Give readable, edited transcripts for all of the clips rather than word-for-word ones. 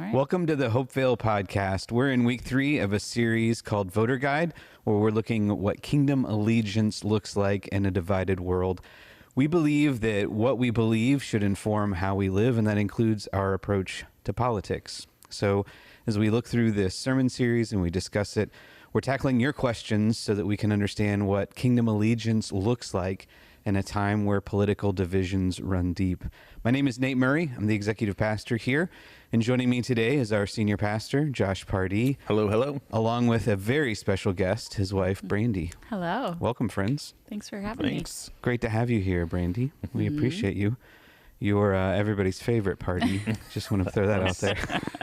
right. Welcome to the Hopevale podcast. We're in week 3 of a series called Voter Guide, where we're looking at what kingdom allegiance looks like in a divided world. We believe that what we believe should inform how we live, and that includes our approach to politics. So as we look through this sermon series and we discuss it, we're tackling your questions so that we can understand what kingdom allegiance looks like in a time where political divisions run deep. My name is Nate Murray. I'm the executive pastor here. And joining me today is our senior pastor, Josh Pardee. Hello, hello. Along with a very special guest, his wife, Brandy. Hello. Welcome, friends. Thanks for having me. Great to have you here, Brandy. We appreciate you. You're everybody's favorite party. Just want to throw that out there.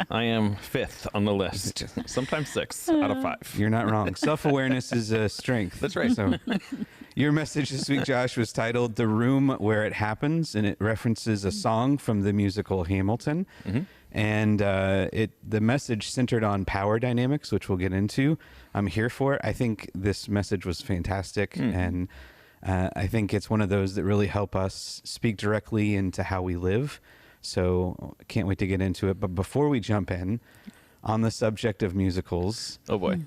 I am 5th on the list, sometimes 6 out of 5. You're not wrong. Self-awareness is a strength. That's right. So, your message this week, Josh, was titled "The Room Where It Happens," and it references a song from the musical Hamilton. And the message centered on power dynamics, which we'll get into. I'm here for it. I think this message was fantastic, and I think it's one of those that really help us speak directly into how we live. So can't wait to get into it. But before we jump in on the subject of musicals, Oh boy.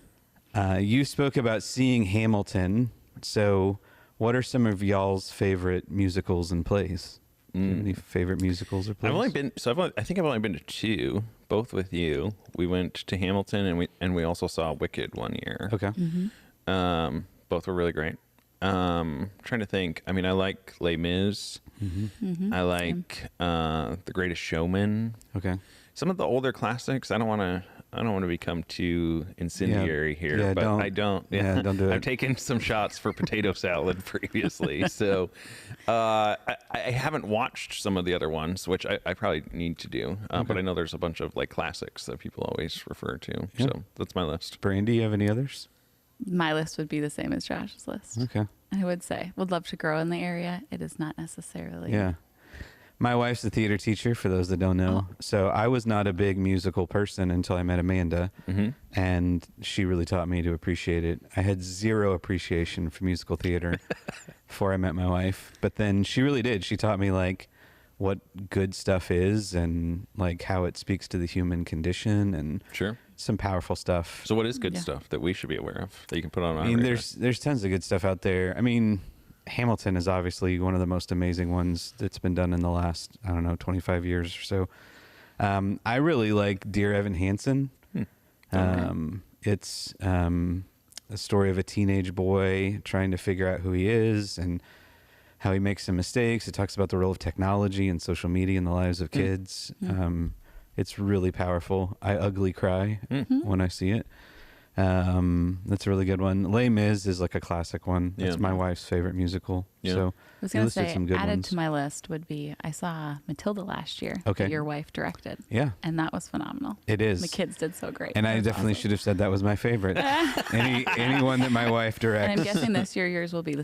you spoke about seeing Hamilton. So what are some of y'all's favorite musicals and plays? Do you have any favorite musicals or plays? I think I've only been to 2, both with you. We went to Hamilton and we also saw Wicked one year. Okay. Both were really great. Trying to think. I mean, I like Les Mis. I like The Greatest Showman. Okay. Some of the older classics. I don't want to become too incendiary here, Yeah, but don't. I don't. Yeah, don't do it. I've taken some shots for potato salad previously, so I haven't watched some of the other ones, which I probably need to do. But I know there's a bunch of like classics that people always refer to. Yeah. So that's my list. Brandy, you have any others? My list would be the same as Josh's list. Okay. I would say, would love to grow in the area. It is not necessarily. Yeah. My wife's a theater teacher, for those that don't know. So I was not a big musical person until I met Amanda, and she really taught me to appreciate it. I had zero appreciation for musical theater before I met my wife, but then she really did. She taught me like what good stuff is and like how it speaks to the human condition and Sure. some powerful stuff. So what is good Yeah. stuff that we should be aware of that you can put on our I mean, radar? there's tons of good stuff out there. I mean, Hamilton is obviously one of the most amazing ones that's been done in the last, 25 years or so. I really like Dear Evan Hansen. It's a story of a teenage boy trying to figure out who he is and how he makes some mistakes. It talks about the role of technology and social media in the lives of kids. It's really powerful. I ugly cry when I see it. That's a really good one. Les Mis is like a classic one. It's Yeah. my wife's favorite musical. Yeah. So I was you going to listed say, some good added ones. to my list would be, I saw Matilda last year Okay. that your wife directed. Yeah, And that was phenomenal. it is. The kids did so great. And I It was definitely awesome. should have said that was my favorite. Anyone that my wife And I'm directs, guessing this year yours will be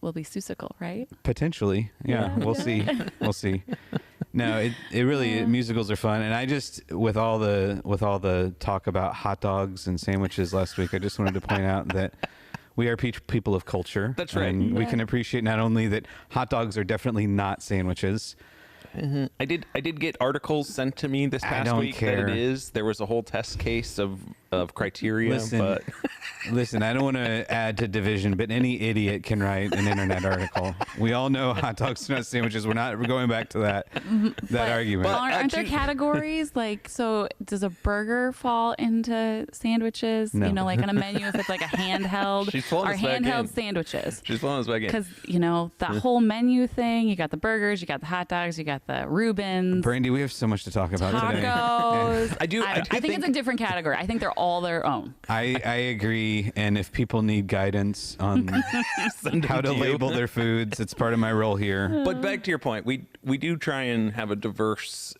will be Seussical, right? potentially. Yeah, we'll see. We'll see. No, it really musicals are fun, and I just with all the talk about hot dogs and sandwiches last week, I just wanted to point out that we are people of culture. That's right. And we can appreciate not only that hot dogs are definitely not sandwiches. I did get articles sent to me this past don't week care. that it is. There was a whole test case of criteria, but Listen, I don't want to add to division, but any idiot can write an internet article. We all know hot dogs are not sandwiches. We're going back to that argument. Aren't there actually- categories? Like, so does a burger fall into sandwiches? No. You know, like on a menu, if it's like a handheld, She's pulling are us back in. handheld sandwiches. she's pulling us back in. Because, that whole menu thing, you got the burgers, you got the hot dogs, you got the Reubens, Brandy, we have so much to talk about today. tacos. I do I think it's a different category. I think they're all their own. I agree. And if people need guidance on Send how them to you. label their foods, it's part of my role here. But back to your point, we do try and have a diverse,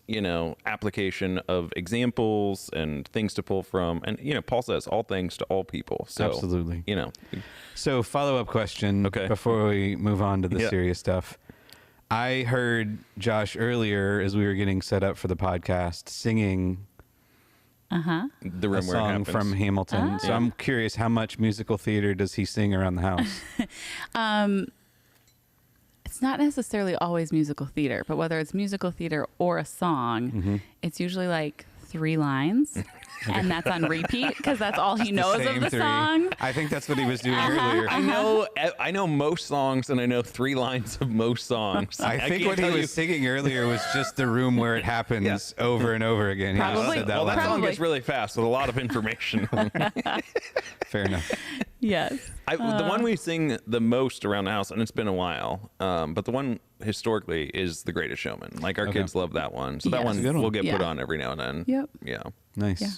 application of examples and things to pull from. And, Paul says all things to all people. So, Absolutely. You know, So, follow-up question Okay. before we move on to the Yeah. serious stuff. I heard Josh earlier as we were getting set up for the podcast singing the a room where it song happens. from Hamilton. So I'm curious, how much musical theater does he sing around the house? It's not necessarily always musical theater, but whether it's musical theater or a song, Mm-hmm. it's usually like 3 lines, and that's on repeat because that's all he knows of Same the 3. song. I think that's what he was doing earlier. I know most songs, and I know 3 lines of most songs. I think can't what he tell you- was singing earlier was just the room where it happens over and over again. He just Probably. said that Well, that loud. song Probably. gets really fast with a lot of information. Fair enough. Yes. The one we sing the most around the house, and it's been a while, but the one historically is The Greatest Showman. Like our Okay. kids love that one, so that Yes. one That's a good one. will get put Yeah. on every now and then. Yep. Yeah. Nice. Yeah.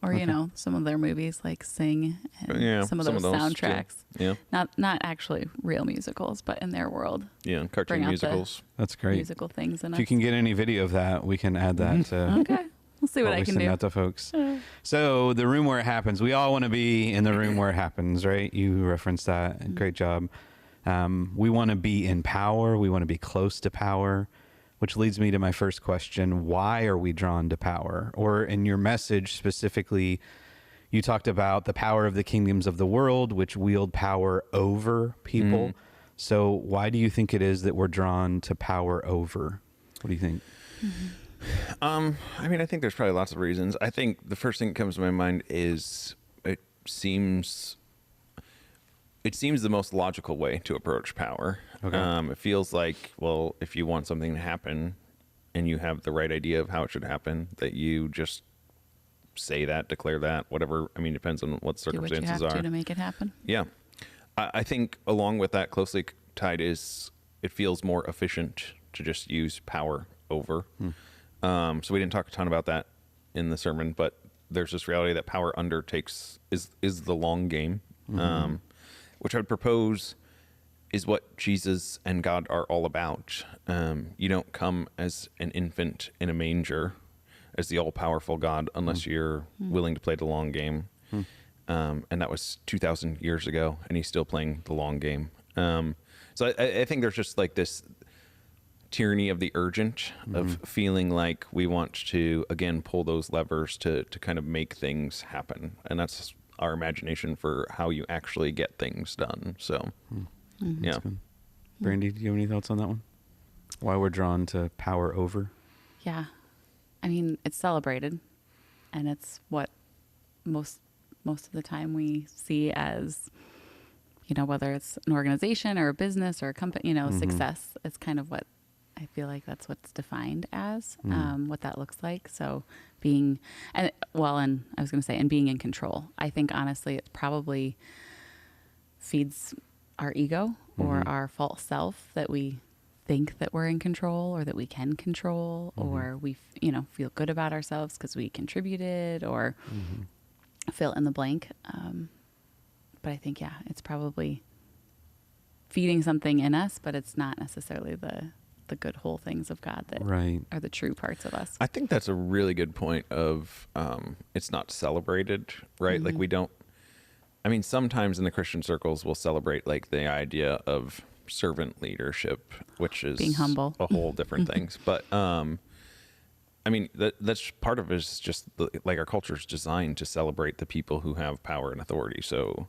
Or you know, some of their movies like Sing and Yeah, some of those too. soundtracks. Yeah. Not actually real musicals, but in their world, Yeah. Cartoon Bring out the- musicals. That's great. musical things in If you it. can get any video of that, we can add that to Okay, we'll see what what I we can send do. out to folks. So the room where it happens, we all want to be in the room where it happens, right? You referenced that. Great job. We want to be in power. We want to be close to power, which leads me to my first question. Why are we drawn to power? Or in your message specifically, you talked about the power of the kingdoms of the world, which wield power over people. So why do you think it is that we're drawn to power over? What do you think? I mean, I think there's probably lots of reasons. I think the first thing that comes to my mind is it seems the most logical way to approach power. Okay. It feels like, well, if you want something to happen and you have the right idea of how it should happen, that you just say that, declare that, whatever. I mean, it depends on what Do what you circumstances have are. to make it happen. Yeah. I think along with that closely tied is it feels more efficient to just use power over. So we didn't talk a ton about that in the sermon, but there's this reality that power undertakes is the long game, which I would propose is what Jesus and God are all about. You don't come as an infant in a manger as the all-powerful God unless you're willing to play the long game. And that was 2,000 years ago, and he's still playing the long game. So I think there's just like this tyranny of the urgent of feeling like we want to, again, pull those levers to kind of make things happen. And that's our imagination for how you actually get things done. So, yeah. Brandy, do you have any thoughts on that one? Why we're drawn to power over? Yeah. I mean, it's celebrated, and it's what most of the time we see as, you know, whether it's an organization or a business or a company, you know, success. It's kind of what I feel like that's what's defined as, what that looks like. So being, and I was going to say, and being in control. I think honestly, it probably feeds our ego or our false self that we think that we're in control or that we can control or we, you know, feel good about ourselves because we contributed or fill in the blank. But I think, yeah, it's probably feeding something in us, but it's not necessarily the good whole things of God that Right. are the true parts of us. I think that's a really good point of it's not celebrated, right? Like we don't, I mean, sometimes in the Christian circles we'll celebrate like the idea of servant leadership, which is Being humble. a whole different things. But I mean, that's part of it is just like our culture is designed to celebrate the people who have power and authority. So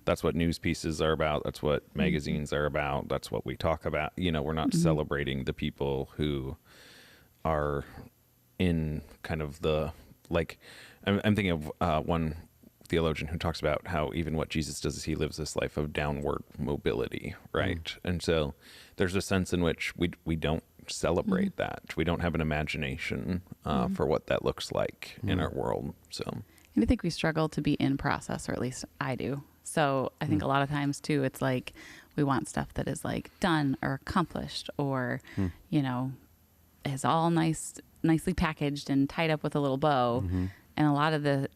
that's what news pieces are about. That's what magazines are about. That's what we talk about. You know, we're not celebrating the people who are in kind of the, like, I'm thinking of one theologian who talks about how even what Jesus does is he lives this life of downward mobility, right? And so there's a sense in which we don't celebrate that. We don't have an imagination for what that looks like in our world. So, And I think we struggle to be in process, or at least I do. So I think a lot of times too, it's like we want stuff that is like done or accomplished or, you know, is all nicely packaged and tied up with a little bow. And a lot of the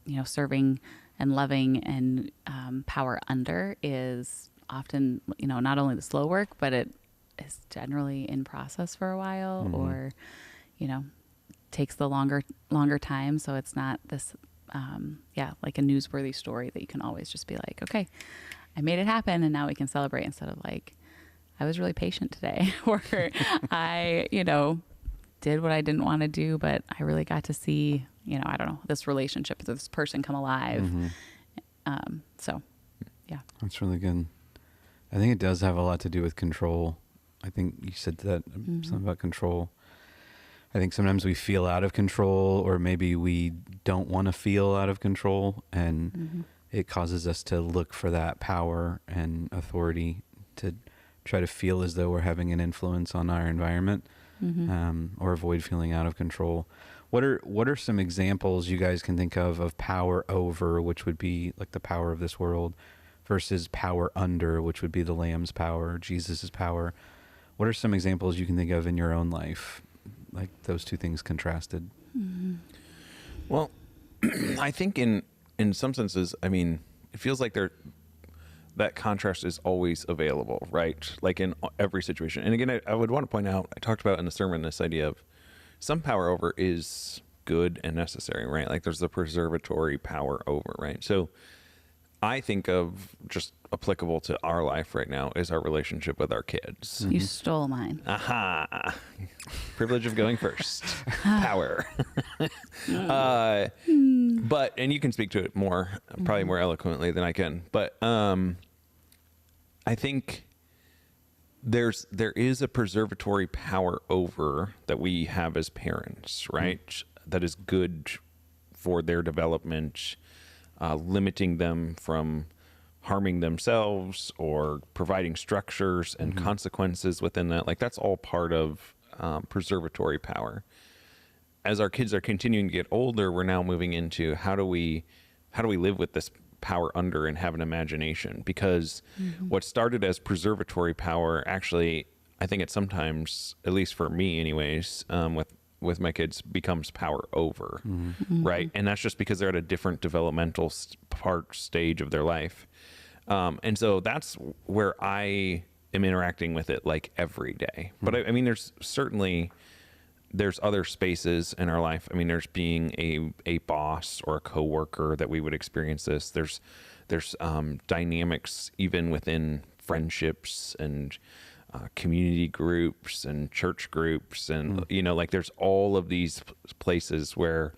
you know, serving and loving and power under is often, you know, not only the slow work, but it is generally in process for a while or, you know, takes the longer time. So it's not this, like a newsworthy story that you can always just be like, okay, I made it happen. And now we can celebrate instead of like, I was really patient today or I, you know, did what I didn't want to do, but I really got to see, you know, I don't know, this relationship, this person come alive. So yeah. That's really good. I think it does have a lot to do with control. I think you said that something about control. I think sometimes we feel out of control, or maybe we don't want to feel out of control, and it causes us to look for that power and authority to try to feel as though we're having an influence on our environment, or avoid feeling out of control. What are some examples you guys can think of power over, which would be like the power of this world, versus power under, which would be the Lamb's power, Jesus's power? What are some examples you can think of in your own life, like those two things contrasted? Well, I think in some senses, I mean, it feels like that contrast is always available, right? Like in every situation. And again, I would want to point out, I talked about in the sermon this idea of some power over is good and necessary, right? Like there's the preservatory power over, right? So I think of just applicable to our life right now is our relationship with our kids. You stole mine. Aha. Privilege of going first. Power. But, and you can speak to it more, probably more eloquently than I can. But I think there is a preservatory power over that we have as parents, right? That is good for their development, limiting them from harming themselves or providing structures and consequences within that. Like that's all part of preservatory power. As our kids are continuing to get older, we're now moving into how do we live with this power under and have an imagination? Because what started as preservatory power, actually, I think it sometimes, at least for me anyways, with my kids, becomes power over, right? And that's just because they're at a different developmental stage of their life. And so that's where I am interacting with it like every day. But I mean, there's other spaces in our life. I mean, there's being a boss or a coworker that we would experience this. There's dynamics even within friendships and community groups and church groups. And, you know, like there's all of these places where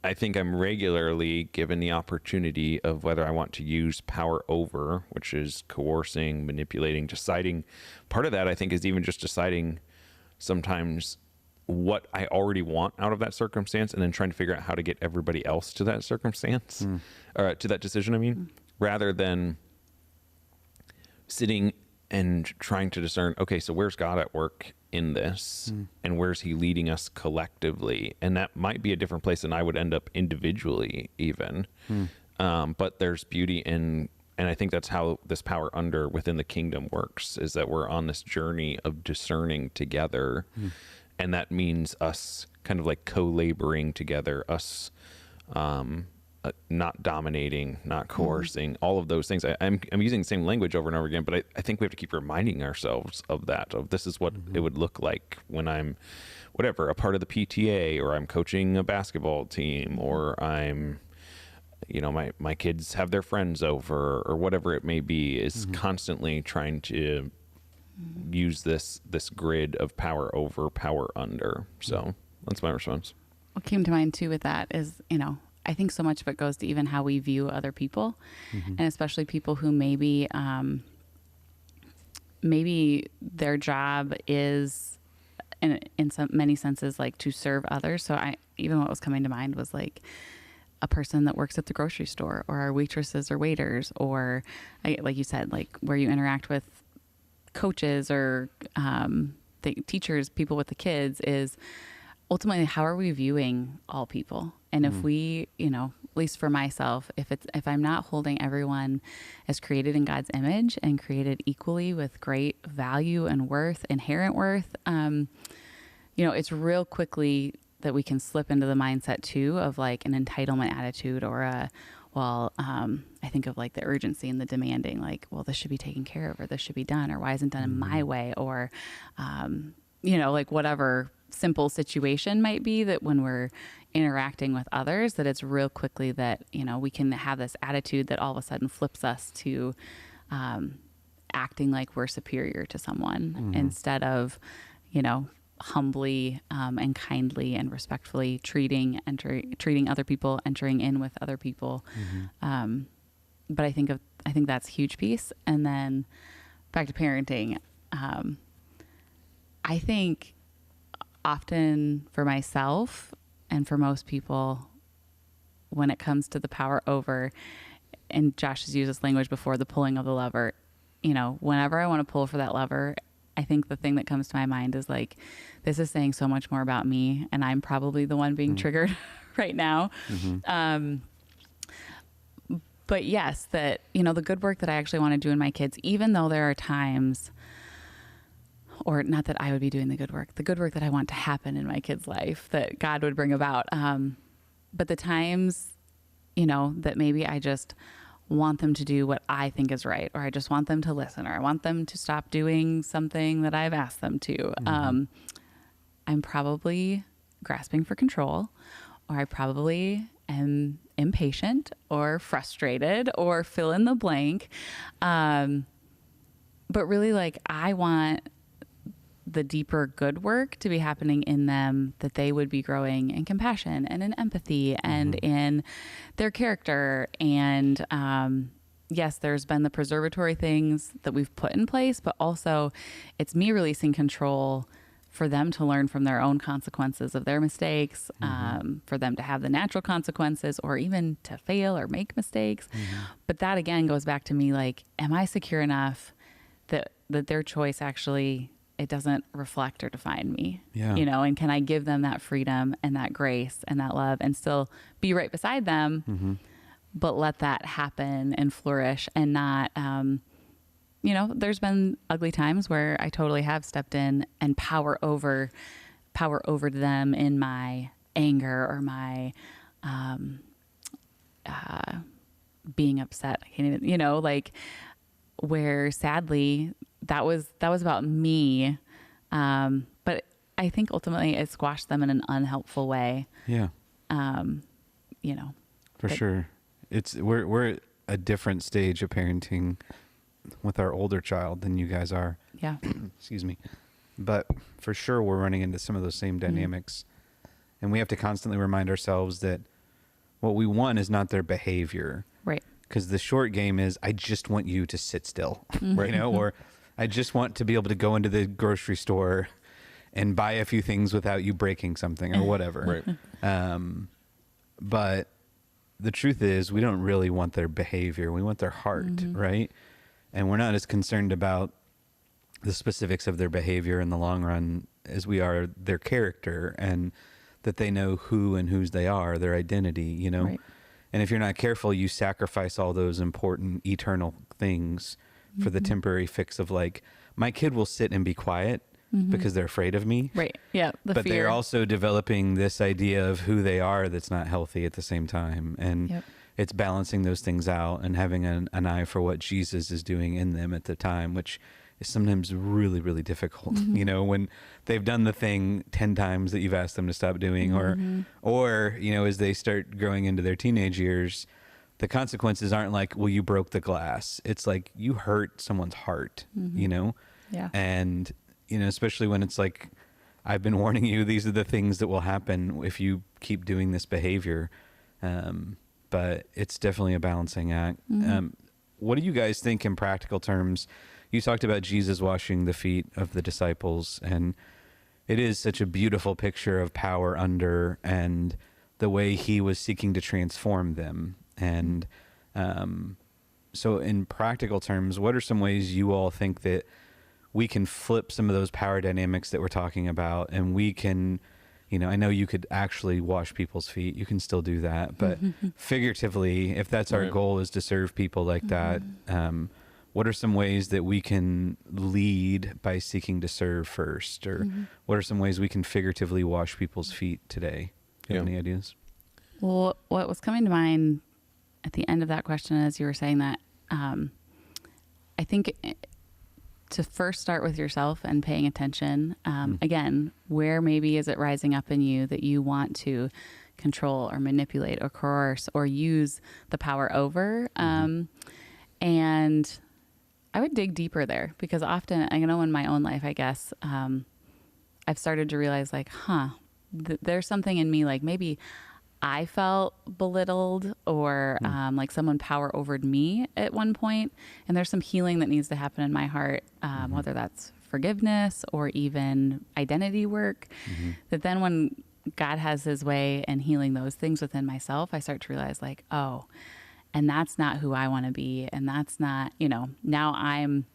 I think I'm regularly given the opportunity of whether I want to use power over, which is coercing, manipulating, deciding. Part of that, I think, is even just deciding sometimes what I already want out of that circumstance and then trying to figure out how to get everybody else to that circumstance, or to that decision, I mean, rather than sitting and trying to discern, okay, so where's God at work in this and where's he leading us collectively? And that might be a different place than I would end up individually even. But there's beauty in, and I think that's how this power under within the kingdom works, is that we're on this journey of discerning together. And that means us kind of like co-laboring together, us not dominating, not coercing, all of those things. I'm using the same language over and over again, but I think we have to keep reminding ourselves of that, of this is what it would look like when I'm, whatever, a part of the PTA, or I'm coaching a basketball team, or I'm, you know, my kids have their friends over, or whatever it may be, is constantly trying to use this grid of power over, power under. So that's my response. What came to mind too with that is, you know, I think so much of it goes to even how we view other people, and especially people who maybe their job is in many senses like to serve others. So even what was coming to mind was like a person that works at the grocery store, or our waitresses or waiters, or like you said, like where you interact with coaches or the teachers, people with the kids, is ultimately how are we viewing all people? And if we, you know, at least for myself, if I'm not holding everyone as created in God's image and created equally with great value and worth, inherent worth, you know, it's real quickly that we can slip into the mindset too of like an entitlement attitude, or I think of like the urgency and the demanding, like, well, this should be taken care of, or this should be done, or why isn't done in my way, or, you know, like whatever simple situation might be, that when we're interacting with others, that it's real quickly that, you know, we can have this attitude that all of a sudden flips us to acting like we're superior to someone, instead of, you know, humbly and kindly and respectfully treating other people, entering in with other people. But I think that's a huge piece. And then back to parenting, I think often for myself and for most people, when it comes to the power over, and Josh has used this language before, the pulling of the lever, you know, whenever I want to pull for that lever, I think the thing that comes to my mind is like, this is saying so much more about me, and I'm probably the one being triggered right now. But yes, that, you know, the good work that I actually want to do in my kids, even though there are times, or not that I would be doing the good work that I want to happen in my kids' life, that God would bring about. But the times, you know, that maybe I just want them to do what I think is right, or I just want them to listen, or I want them to stop doing something that I've asked them to. I'm probably grasping for control, or I probably am impatient or frustrated, or fill in the blank. But really, like, I want the deeper good work to be happening in them, that they would be growing in compassion and in empathy and in their character. And yes, there's been the preservatory things that we've put in place, but also it's me releasing control for them to learn from their own consequences of their mistakes, for them to have the natural consequences, or even to fail or make mistakes. But that again goes back to me, like, am I secure enough that their choice actually, it doesn't reflect or define me, you know, and can I give them that freedom and that grace and that love and still be right beside them, but let that happen and flourish, and not, you know, there's been ugly times where I totally have stepped in and power over them in my anger or my, being upset. I can't even, you know, like, where sadly that was about me. But I think ultimately it squashed them in an unhelpful way. Yeah. You know, For sure. We're at a different stage of parenting with our older child than you guys are. Yeah. Excuse me. But for sure, we're running into some of those same dynamics. And we have to constantly remind ourselves that what we want is not their behavior. Right. Because the short game is, I just want you to sit still, right? You know, or I just want to be able to go into the grocery store and buy a few things without you breaking something or whatever. Right. But the truth is, we don't really want their behavior. We want their heart, right? And we're not as concerned about the specifics of their behavior in the long run as we are their character, and that they know who and whose they are, their identity, you know? Right. And if you're not careful, you sacrifice all those important eternal things for the temporary fix of, like, my kid will sit and be quiet because they're afraid of me. Right. Yeah. But fear. they're also developing this idea of who they are that's not healthy at the same time. And it's balancing those things out and having an eye for what Jesus is doing in them at the time, which is sometimes really, really difficult, you know, when they've done the thing 10 times that you've asked them to stop doing, or, you know, as they start growing into their teenage years, the consequences aren't like, well, you broke the glass. It's like, you hurt someone's heart, you know? Yeah. And, you know, especially when it's like, I've been warning you, these are the things that will happen if you keep doing this behavior. But it's definitely a balancing act. What do you guys think in practical terms? You talked about Jesus washing the feet of the disciples, and it is such a beautiful picture of power under and the way he was seeking to transform them. And so in practical terms, what are some ways you all think that we can flip some of those power dynamics that we're talking about, and we can, you know, I know you could actually wash people's feet. You can still do that. But figuratively, if that's our goal, is to serve people like that, what are some ways that we can lead by seeking to serve first? Or what are some ways we can figuratively wash people's feet today? Do you have any ideas? Well, what was coming to mind at the end of that question as you were saying that, I think to first start with yourself and paying attention. Again, where maybe is it rising up in you that you want to control or manipulate or coerce or use the power over? And I would dig deeper there, because often, I know in my own life, I guess, I've started to realize, like, there's something in me, like maybe I felt belittled or like someone power overed me at one point, and there's some healing that needs to happen in my heart, whether that's forgiveness or even identity work, that then when God has his way in healing those things within myself, I start to realize like, oh, and that's not who I want to be. And that's not, now I'm,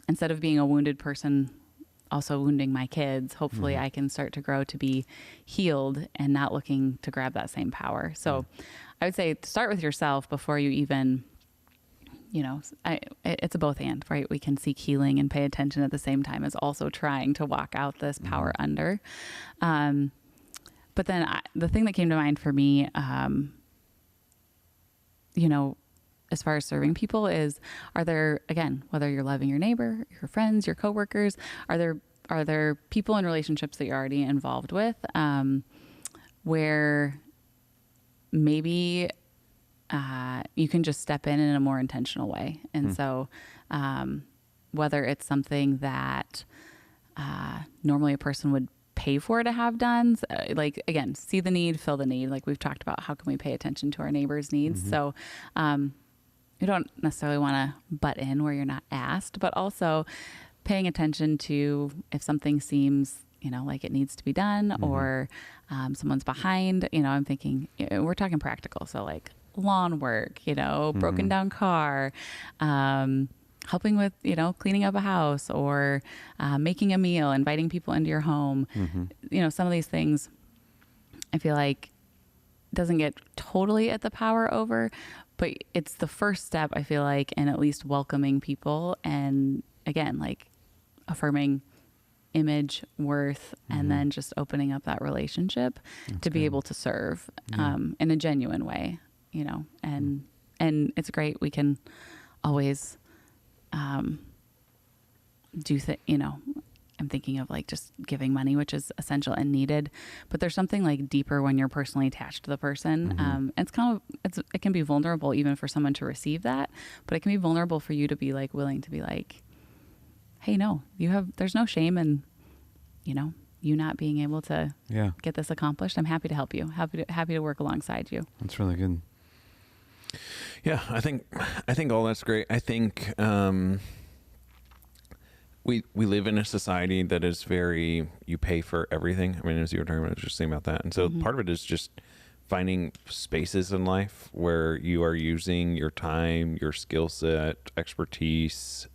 instead of being a wounded person, also wounding my kids, hopefully I can start to grow to be healed and not looking to grab that same power. So I would say start with yourself before you even, it's a both and, right? We can seek healing and pay attention at the same time as also trying to walk out this power under. But then the thing that came to mind for me, as far as serving people are there, again, whether you're loving your neighbor, your friends, your coworkers, are there people in relationships that you're already involved with, where maybe, you can just step in a more intentional way. And so, whether it's something that, normally a person would pay for to have done, like, again, see the need, fill the need. Like we've talked about, how can we pay attention to our neighbors' needs? So, you don't necessarily want to butt in where you're not asked, but also paying attention to if something seems, like it needs to be done or someone's behind, I'm thinking, we're talking practical. So like lawn work, broken down car, helping with, cleaning up a house or making a meal, inviting people into your home. Some of these things I feel like doesn't get totally at the power over, but it's the first step, I feel like, in at least welcoming people and, again, like affirming image, worth, and then just opening up that relationship to be able to serve in a genuine way, and it's great. We can always do I'm thinking of like just giving money, which is essential and needed, but there's something like deeper when you're personally attached to the person. And it can be vulnerable even for someone to receive that, but it can be vulnerable for you to be like willing to be like, hey, no, there's no shame in, you not being able to get this accomplished. I'm happy to help you. Happy to work alongside you. That's really good. Yeah, I think all that's great. I think, we live in a society that is very, you pay for everything. I mean, as you were talking about, I was just saying about that. And so part of it is just finding spaces in life where you are using your time, your skill set, expertise,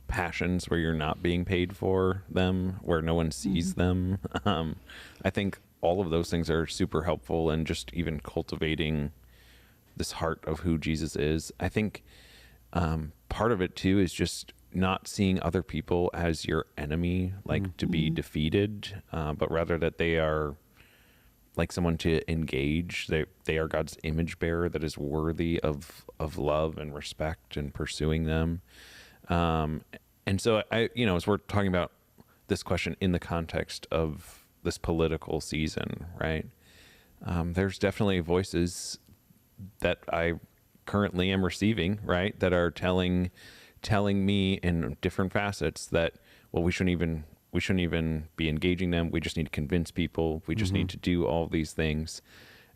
passions where you're not being paid for them, where no one sees them. I think all of those things are super helpful in just even cultivating this heart of who Jesus is. I think part of it too is just not seeing other people as your enemy, like to be defeated, but rather that they are like someone to engage. They are God's image bearer that is worthy of love and respect and pursuing them. And so as we're talking about this question in the context of this political season, right? There's definitely voices that I currently am receiving, right? That are telling me in different facets that, well, we shouldn't even be engaging them. We just need to convince people. We just need to do all these things.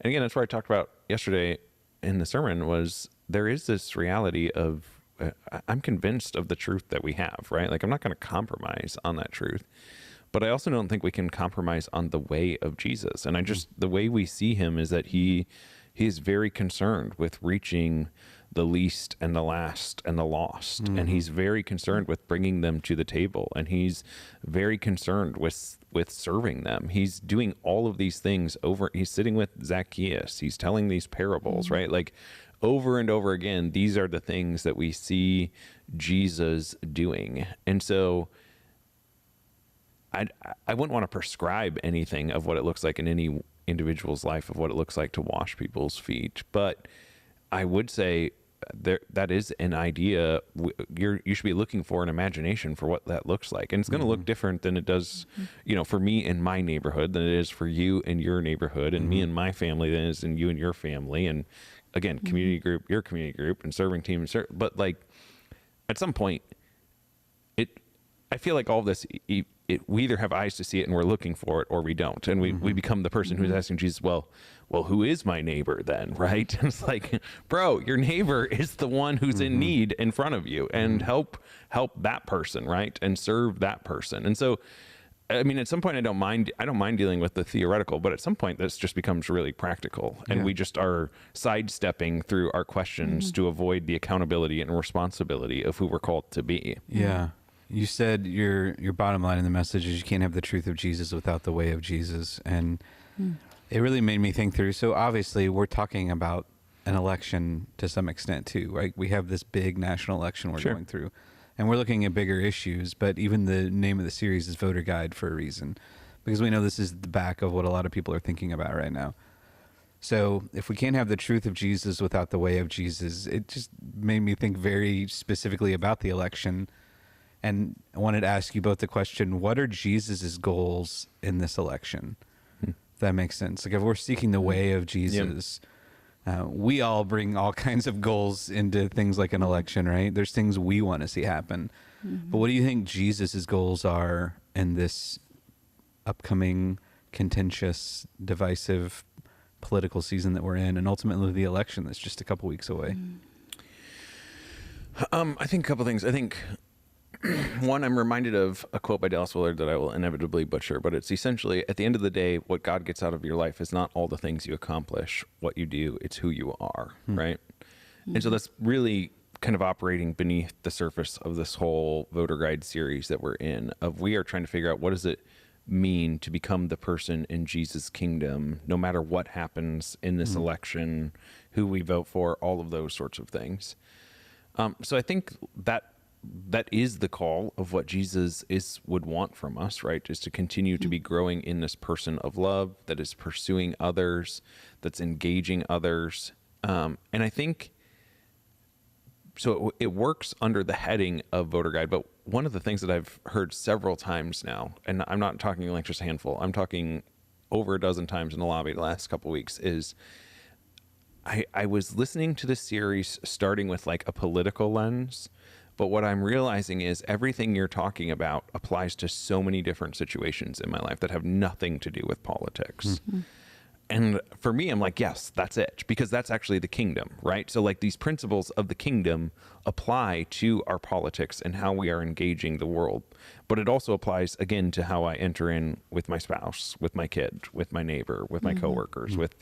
And again, that's what I talked about yesterday in the sermon, was there is this reality of, I'm convinced of the truth that we have, right? Like, I'm not going to compromise on that truth, but I also don't think we can compromise on the way of Jesus. And the way we see him is that he is very concerned with reaching the least and the last and the lost. And he's very concerned with bringing them to the table. And he's very concerned with serving them. He's doing all of these things he's sitting with Zacchaeus. He's telling these parables, right? Like over and over again, these are the things that we see Jesus doing. And so I wouldn't want to prescribe anything of what it looks like in any individual's life, of what it looks like to wash people's feet. But I would say that is an idea. You should be looking for an imagination for what that looks like. And it's going to look different than it does, for me in my neighborhood than it is for you in your neighborhood, and me and my family than it is in you and your family. And again, community group, your community group, and serving team. But like at some point, I feel like all of this, we either have eyes to see it and we're looking for it, or we don't. And we become the person who's asking Jesus, well, who is my neighbor then, right? And it's like, bro, your neighbor is the one who's in need in front of you, and help that person, right? And serve that person. And so, I mean, at some point I don't mind dealing with the theoretical, but at some point this just becomes really practical, and we just are sidestepping through our questions to avoid the accountability and responsibility of who we're called to be. Yeah. You said your bottom line in the message is you can't have the truth of Jesus without the way of Jesus. And it really made me think through. So obviously we're talking about an election to some extent too, right? We have this big national election we're going through, and we're looking at bigger issues, but even the name of the series is Voter Guide for a reason, because we know this is the back of what a lot of people are thinking about right now. So if we can't have the truth of Jesus without the way of Jesus, it just made me think very specifically about the election. And I wanted to ask you both the question, what are Jesus's goals in this election? If that makes sense. Like, if we're seeking the way of Jesus, we all bring all kinds of goals into things like an election, right? There's things we want to see happen. But what do you think Jesus's goals are in this upcoming contentious, divisive political season that we're in, and ultimately the election that's just a couple weeks away? I think a couple things. I think one, I'm reminded of a quote by Dallas Willard that I will inevitably butcher, but it's essentially, at the end of the day, what God gets out of your life is not all the things you accomplish, what you do, it's who you are, right? And so that's really kind of operating beneath the surface of this whole Voter Guide series that we're in, of we are trying to figure out, what does it mean to become the person in Jesus' kingdom, no matter what happens in this election, who we vote for, all of those sorts of things. So I think that is the call of what Jesus would want from us, right? Is to continue to be growing in this person of love that is pursuing others, that's engaging others. And I think, so it works under the heading of Voter Guide, but one of the things that I've heard several times now, and I'm not talking like just a handful, I'm talking over a dozen times in the lobby the last couple of weeks, is I was listening to this series starting with like a political lens, but what I'm realizing is everything you're talking about applies to so many different situations in my life that have nothing to do with politics. And for me, I'm like, yes, that's it, because that's actually the kingdom, right? So like these principles of the kingdom apply to our politics and how we are engaging the world. But it also applies, again, to how I enter in with my spouse, with my kid, with my neighbor, with my coworkers, with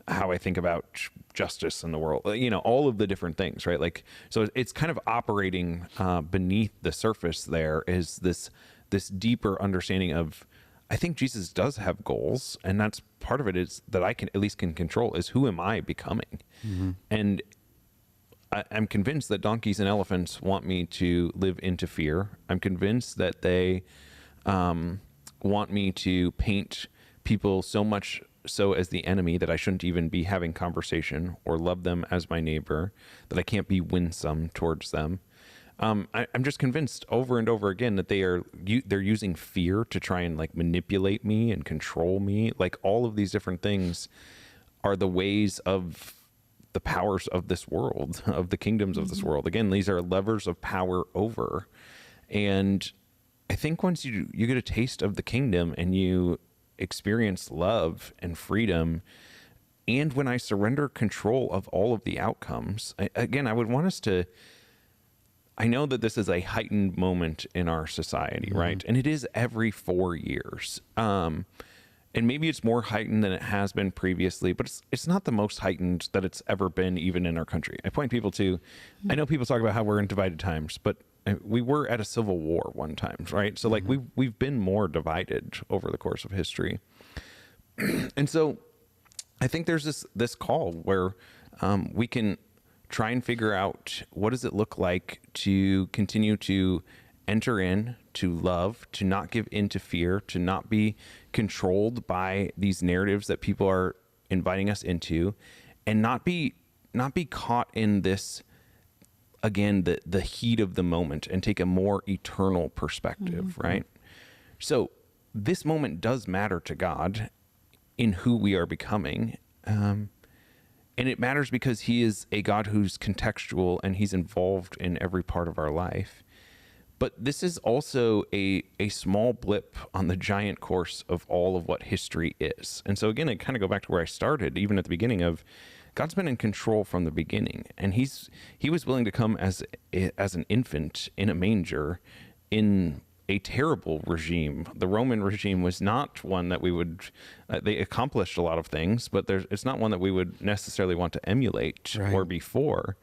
how I think about justice in the world, you know, all of the different things, right? Like, so it's kind of operating beneath the surface. There is this deeper understanding of, I think Jesus does have goals, and that's part of it, is that I can control, is who am I becoming? And I'm convinced that donkeys and elephants want me to live into fear. I'm convinced that they want me to paint people so much so as the enemy that I shouldn't even be having conversation, or love them as my neighbor, that I can't be winsome towards them. I'm just convinced over and over again that they're using fear to try and like manipulate me and control me. Like all of these different things are the ways of the powers of this world, of the kingdoms of this world. Again, these are levers of power over. And I think once you get a taste of the kingdom and you experience love and freedom, and when I surrender control of all of the outcomes, I would want us to, I know that this is a heightened moment in our society, right? And it is every 4 years. And maybe it's more heightened than it has been previously, but it's not the most heightened that it's ever been, even in our country. I point people to, I know people talk about how we're in divided times, but we were at a civil war one time, right? So like we've been more divided over the course of history. And so I think there's this call where we can try and figure out, what does it look like to continue to enter in, to love, to not give in to fear, to not be controlled by these narratives that people are inviting us into, and not be caught in this, again, the heat of the moment, and take a more eternal perspective, right? So this moment does matter to God in who we are becoming. And it matters because he is a God who's contextual, and he's involved in every part of our life. But this is also a small blip on the giant course of all of what history is. And so again, I kind of go back to where I started, even at the beginning of God's been in control from the beginning, and he was willing to come as an infant in a manger in a terrible regime. The Roman regime was not one that we would, they accomplished a lot of things, but it's not one that we would necessarily want to emulate or be for.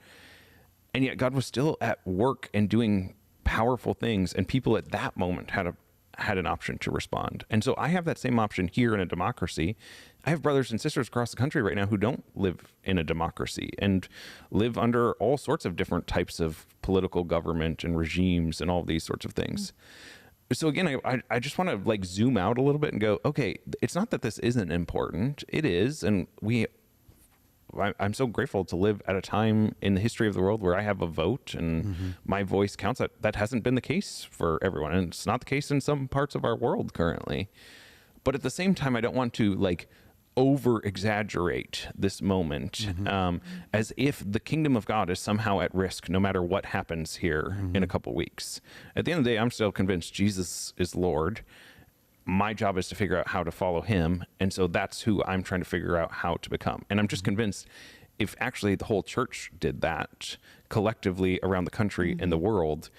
And yet God was still at work and doing powerful things, and people at that moment had an option to respond. And so I have that same option here in a democracy. I have brothers and sisters across the country right now who don't live in a democracy and live under all sorts of different types of political government and regimes and all of these sorts of things. So again, I just want to like zoom out a little bit and go, okay, it's not that this isn't important. It is. And I'm so grateful to live at a time in the history of the world where I have a vote and my voice counts. That hasn't been the case for everyone. And it's not the case in some parts of our world currently. But at the same time, I don't want to like over exaggerate this moment as if the kingdom of God is somehow at risk no matter what happens here in a couple weeks. At the end of the day, I'm still convinced Jesus is Lord. My job is to figure out how to follow him. And so that's who I'm trying to figure out how to become. And I'm just convinced if actually the whole church did that collectively around the country and the world,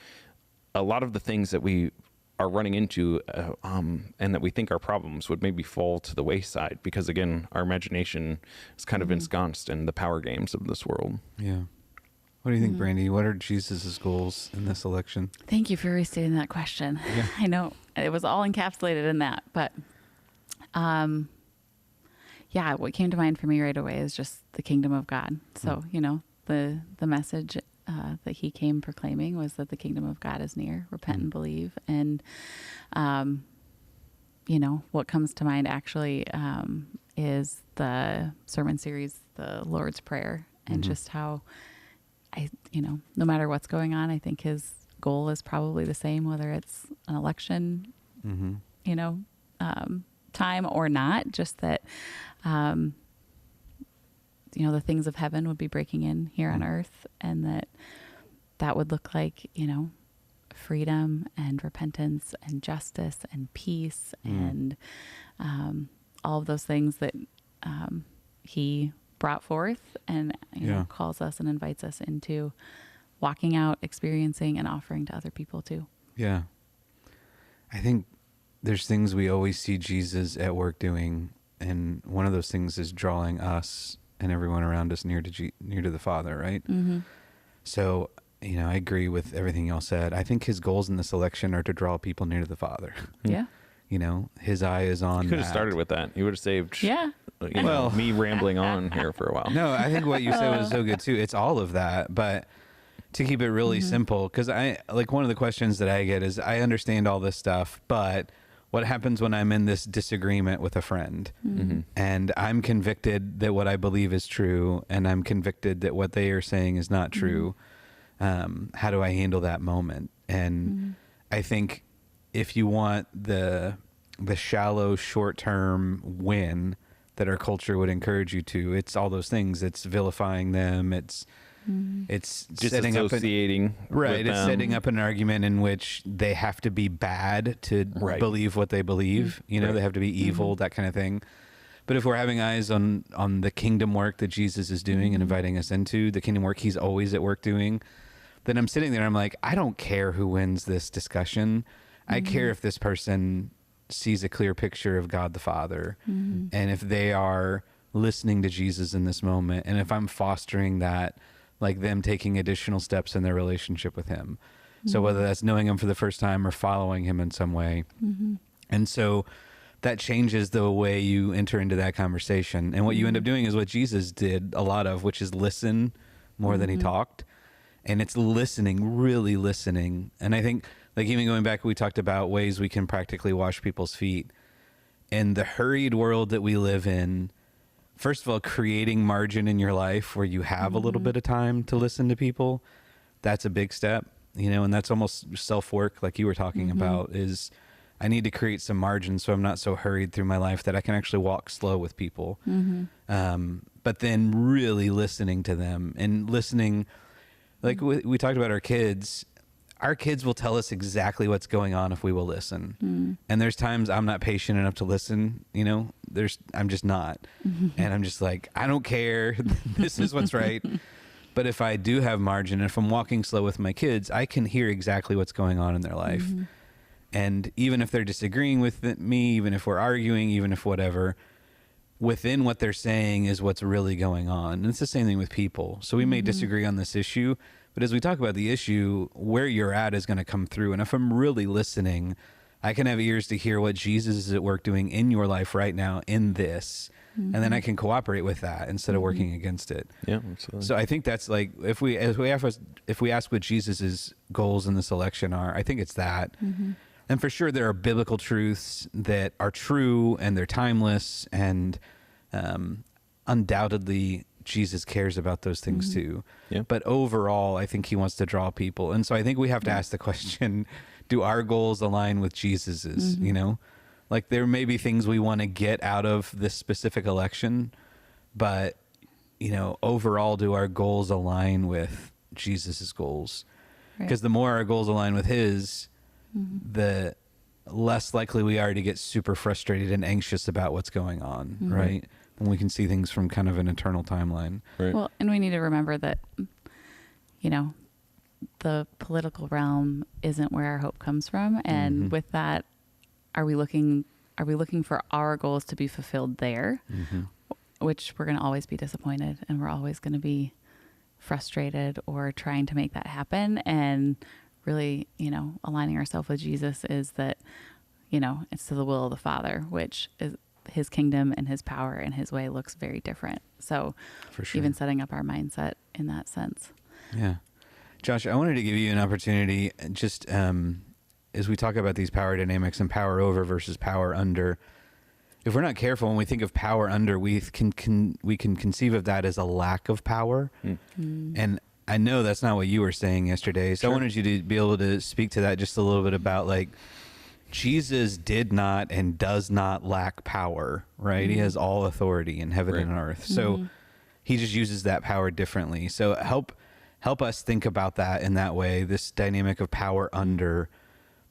a lot of the things that we are running into and that we think are problems would maybe fall to the wayside because, again, our imagination is kind of ensconced in the power games of this world. Yeah. What do you think, Brandy? What are Jesus's goals in this election? Thank you for restating that question. Yeah. I know it was all encapsulated in that, but what came to mind for me right away is just the kingdom of God. So, the message that he came proclaiming was that the kingdom of God is near, repent and believe. And, what comes to mind actually is the sermon series, the Lord's Prayer, and just how no matter what's going on, I think his goal is probably the same, whether it's an election, time or not, just that, the things of heaven would be breaking in here on earth, and that would look like, freedom and repentance and justice and peace and all of those things that he brought forth and calls us and invites us into walking out, experiencing, and offering to other people too. Yeah. I think there's things we always see Jesus at work doing, and one of those things is drawing us and everyone around us near to the Father, right? So, I agree with everything y'all said. I think his goals in this election are to draw people near to the Father. Yeah. His eye is on You could have started with that. You would have saved me rambling on here for a while. No, I think what you said was so good too. It's all of that, but to keep it really simple, because one of the questions that I get is, I understand all this stuff, but what happens when I'm in this disagreement with a friend and I'm convicted that what I believe is true and I'm convicted that what they are saying is not true? How do I handle that moment? And I think if you want the shallow short-term win that our culture would encourage you to, it's all those things. It's vilifying them. It's setting up it's setting up an argument in which they have to be bad to believe what they believe. They have to be evil, that kind of thing. But if we're having eyes on the kingdom work that Jesus is doing and inviting us into, the kingdom work he's always at work doing, then I'm sitting there and I'm like, I don't care who wins this discussion. I care if this person sees a clear picture of God the Father and if they are listening to Jesus in this moment, and if I'm fostering that, like them taking additional steps in their relationship with him. So whether that's knowing him for the first time or following him in some way. And so that changes the way you enter into that conversation. And what you end up doing is what Jesus did a lot of, which is listen more than he talked. And it's listening, really listening. And I think, like, even going back, we talked about ways we can practically wash people's feet. In the hurried world that we live in, first of all, creating margin in your life where you have a little bit of time to listen to people, that's a big step, and that's almost self-work, like you were talking about, is I need to create some margin so I'm not so hurried through my life that I can actually walk slow with people. But then really listening to them and listening, like we talked about our kids. our kids will tell us exactly what's going on if we will listen. And there's times I'm not patient enough to listen, I'm just not. And I'm just like, I don't care. This is what's right. But if I do have margin, if I'm walking slow with my kids, I can hear exactly what's going on in their life. And even if they're disagreeing with me, even if we're arguing, even if whatever, within what they're saying is what's really going on. And it's the same thing with people. So we may disagree on this issue, but as we talk about the issue, where you're at is going to come through. And if I'm really listening, I can have ears to hear what Jesus is at work doing in your life right now in this. And then I can cooperate with that instead of working against it. Yeah, absolutely. So I think that's like, if we ask what Jesus's goals in this election are, I think it's that. And for sure, there are biblical truths that are true and they're timeless, and undoubtedly Jesus cares about those things too. Yeah. But overall, I think he wants to draw people. And so I think we have to ask the question, do our goals align with Jesus's, Like there may be things we want to get out of this specific election, but, overall, do our goals align with Jesus's goals? Because the more our goals align with his, the less likely we are to get super frustrated and anxious about what's going on, right? When we can see things from kind of an eternal timeline. Right. Well, and we need to remember that, the political realm isn't where our hope comes from. And with that, are we looking for our goals to be fulfilled there, which we're going to always be disappointed, and we're always going to be frustrated or trying to make that happen. And really, aligning ourselves with Jesus is that, it's to the will of the Father, which is his kingdom and his power and his way looks very different. So For sure. even setting up our mindset in that sense. Yeah. Josh, I wanted to give you an opportunity just as we talk about these power dynamics and power over versus power under. If we're not careful, when we think of power under, we can conceive of that as a lack of power. And I know that's not what you were saying yesterday. So I wanted you to be able to speak to that just a little bit about, like, Jesus did not and does not lack power, right? He has all authority in heaven and earth. So he just uses that power differently. So help us think about that in that way, this dynamic of power under,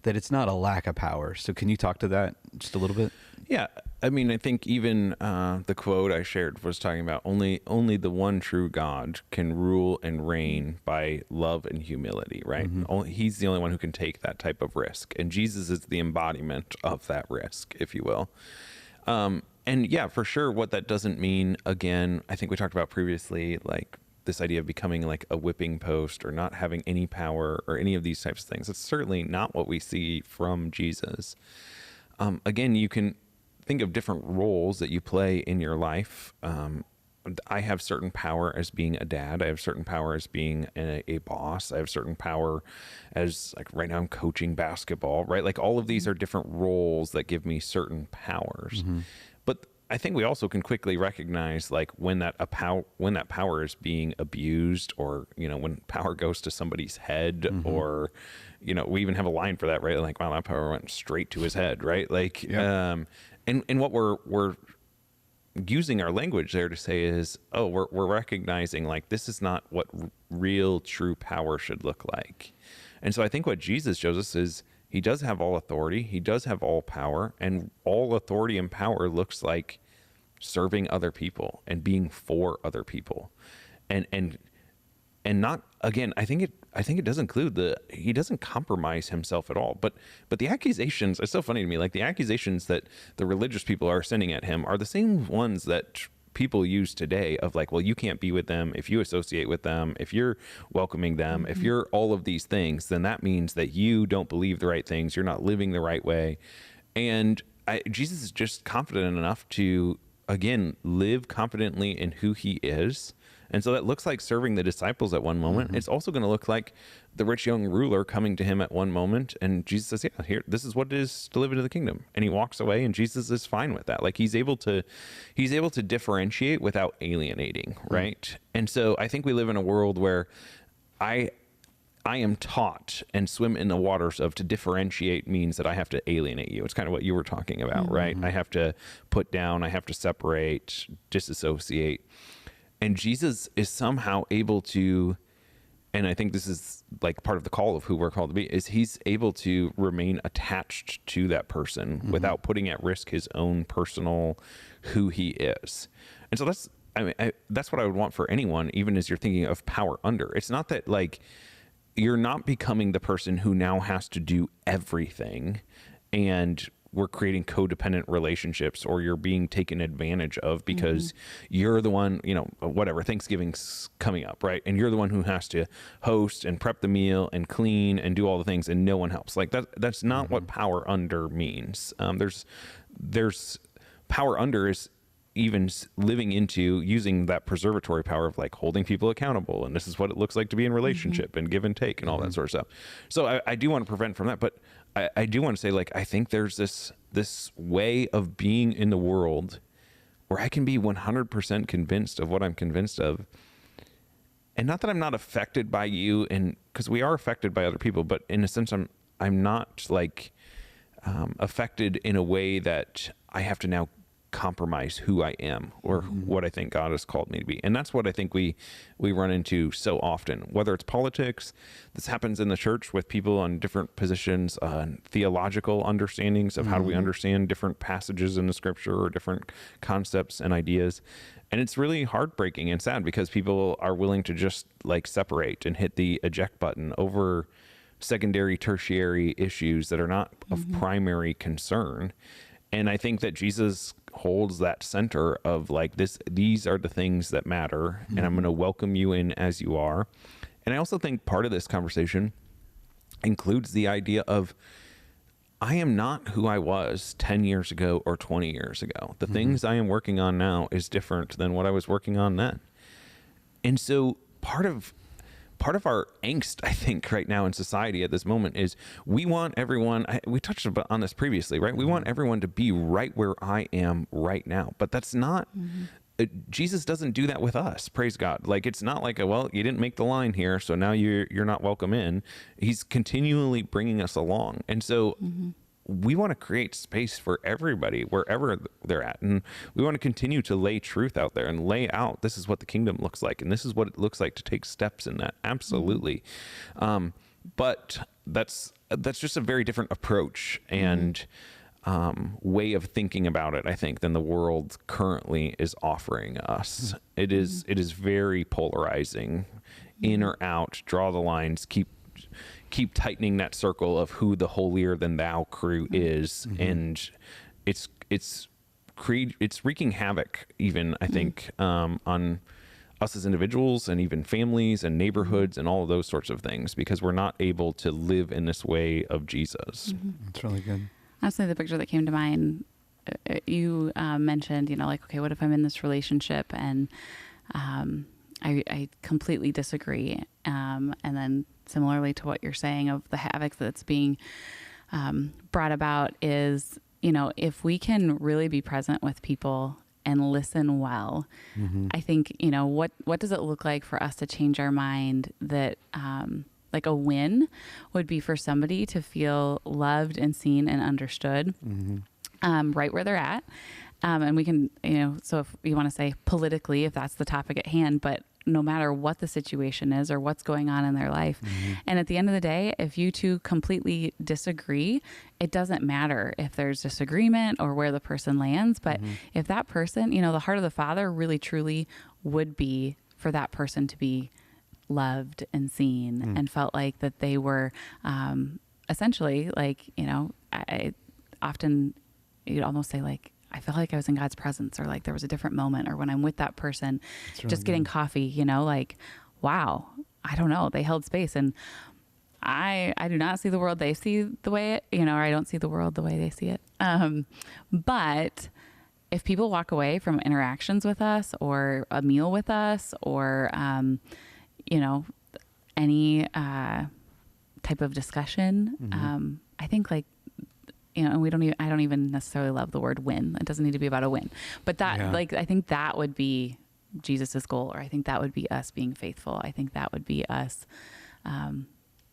that it's not a lack of power. So can you talk to that just a little bit? Yeah, I mean, I think even the quote I shared was talking about only the one true God can rule and reign by love and humility, right? He's the only one who can take that type of risk, and Jesus is the embodiment of that risk, if you will. And yeah, for sure, what that doesn't mean, again, I think we talked about previously, like this idea of becoming like a whipping post or not having any power or any of these types of things. It's certainly not what we see from Jesus. Again, you can think of different roles that you play in your life. I have certain power as being a dad. I have certain power as being a boss. I have certain power as, like, right now I'm coaching basketball, right? Like, all of these are different roles that give me certain powers. But I think we also can quickly recognize, like, when that power is being abused, or, when power goes to somebody's head, or, we even have a line for that, right? Like, wow, that power went straight to his head, right? Like, and what we're using our language there to say is, we're recognizing, like, this is not what real true power should look like. And so I think what Jesus shows us is he does have all authority. He does have all power, and all authority and power looks like serving other people and being for other people. And not, again, I think it does include he doesn't compromise himself at all. But the accusations, it's so funny to me, like the accusations that the religious people are sending at him are the same ones that people use today, of like, well, you can't be with them if you associate with them, if you're welcoming them, if you're all of these things, then that means that you don't believe the right things, you're not living the right way. And Jesus is just confident enough to, again, live confidently in who he is. And so that looks like serving the disciples at one moment. It's also going to look like the rich young ruler coming to him at one moment. And Jesus says, yeah, here, this is what it is to live into the kingdom. And he walks away, and Jesus is fine with that. Like, he's able to differentiate without alienating, right? And so I think we live in a world where I am taught and swim in the waters of, to differentiate means that I have to alienate you. It's kind of what you were talking about, right? I have to put down, I have to separate, disassociate. And Jesus is somehow able to and I think this is like part of the call of who we're called to be, is he's able to remain attached to that person without putting at risk his own personal who he is. And so that's, that's what I would want for anyone, even as you're thinking of power under. It's not that like you're not becoming the person who now has to do everything and we're creating codependent relationships, or you're being taken advantage of because you're the one, you know, whatever, Thanksgiving's coming up, right? And you're the one who has to host and prep the meal and clean and do all the things, and no one helps. Like that's not what power under means. There's power under is even living into using that preservatory power of like holding people accountable. And this is what it looks like to be in relationship and give and take and all that sort of stuff. So I do want to prevent from that, but I do want to say, like, I think there's this way of being in the world where I can be 100% convinced of what I'm convinced of. And not that I'm not affected by you, and because we are affected by other people, but in a sense, I'm not like affected in a way that I have to now compromise who I am or what I think God has called me to be. And that's what I think we run into so often, whether it's politics. This happens in the church with people on different positions, theological understandings of how do we understand different passages in the scripture or different concepts and ideas. And it's really heartbreaking and sad because people are willing to just like separate and hit the eject button over secondary, tertiary issues that are not of primary concern. And I think that Jesus holds that center of like these are the things that matter, and I'm going to welcome you in as you are. And I also think part of this conversation includes the idea of I am not who I was 10 years ago or 20 years ago. The things I am working on now is different than what I was working on then. And so part of our angst, I think, right now in society at this moment is we want everyone, we touched on this previously, right? We want everyone to be right where I am right now, but that's not, Jesus doesn't do that with us, praise God. Like, it's not like, well, you didn't make the line here, so now you're not welcome in. He's continually bringing us along. And so we want to create space for everybody wherever they're at. And we want to continue to lay truth out there and lay out, this is what the kingdom looks like. And this is what it looks like to take steps in that. Absolutely. But that's just a very different approach and way of thinking about it, I think, than the world currently is offering us. It is very polarizing, in or out, draw the lines, keep tightening that circle of who the holier than thou crew is. And it's wreaking havoc even, I think, on us as individuals and even families and neighborhoods and all of those sorts of things, because we're not able to live in this way of Jesus. That's really good. Honestly, the picture that came to mind, you mentioned, you know, like, okay, what if I'm in this relationship and I completely disagree. And then similarly to what you're saying of the havoc that's being brought about is, you know, if we can really be present with people and listen well, I think, you know, what does it look like for us to change our mind that like a win would be for somebody to feel loved and seen and understood right where they're at. And we can, you know, so if you want to say politically, if that's the topic at hand, but no matter what the situation is or what's going on in their life. And at the end of the day, if you two completely disagree, it doesn't matter if there's disagreement or where the person lands. But if that person, you know, the heart of the Father really truly would be for that person to be loved and seen and felt like that they were essentially like, you know, I often, you'd almost say like, I feel like I was in God's presence, or like there was a different moment, or when I'm with that person, really just getting coffee, you know, like, wow, I don't know. They held space, and I do not see the world they see the way it, you know, or I don't see the world the way they see it. But if people walk away from interactions with us or a meal with us or, you know, any type of discussion, I think like, you know, and I don't even necessarily love the word win. It doesn't need to be about a win, but that, like, I think that would be Jesus's goal, or I think that would be us being faithful. I think that would be us,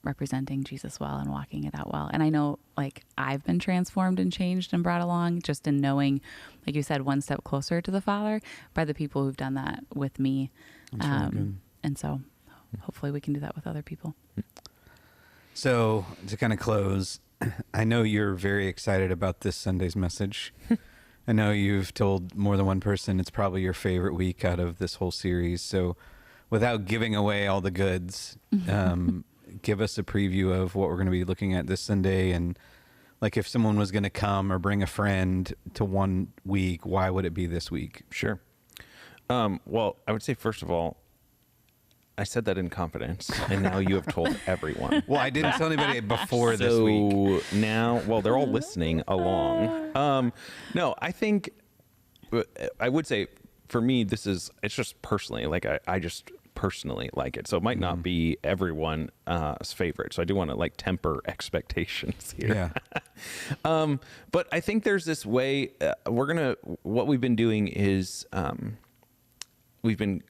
representing Jesus well and walking it out well. And I know, like, I've been transformed and changed and brought along just in knowing, like you said, one step closer to the Father by the people who've done that with me. Really good. And so hopefully we can do that with other people. So to kind of close, I know you're very excited about this Sunday's message. I know you've told more than one person it's probably your favorite week out of this whole series. So without giving away all the goods, give us a preview of what we're going to be looking at this Sunday. And like if someone was going to come or bring a friend to 1 week, why would it be this week? Sure. Well, I would say, first of all, I said that in confidence, and now you have told everyone. Well, I didn't tell anybody before this week. So now, well, they're all listening along. No, I think I would say for me, it's just personally, like I just personally like it. So it might not be everyone's favorite. So I do want to like temper expectations here. Yeah. But I think there's this way what we've been doing is we've been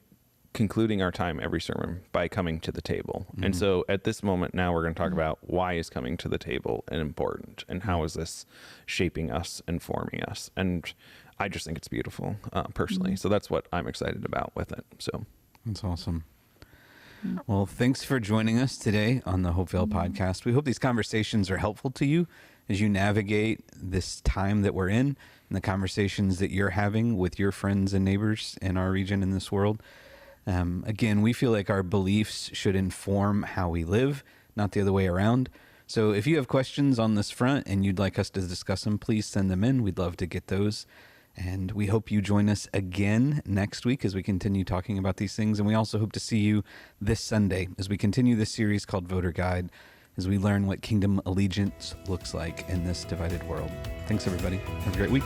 concluding our time every sermon by coming to the table. And so at this moment now we're going to talk about why is coming to the table important and how is this shaping us and forming us. And I just think it's beautiful personally. So that's what I'm excited about with it. So That's awesome. Well, thanks for joining us today on the Hopevale podcast. We hope these conversations are helpful to you as you navigate this time that we're in and the conversations that you're having with your friends and neighbors in our region, in this world. Again, we feel like our beliefs should inform how we live, not the other way around. So if you have questions on this front and you'd like us to discuss them, please send them in. We'd love to get those. And we hope you join us again next week as we continue talking about these things. And we also hope to see you this Sunday as we continue this series called Voter Guide, as we learn what kingdom allegiance looks like in this divided world. Thanks, everybody. Have a great week.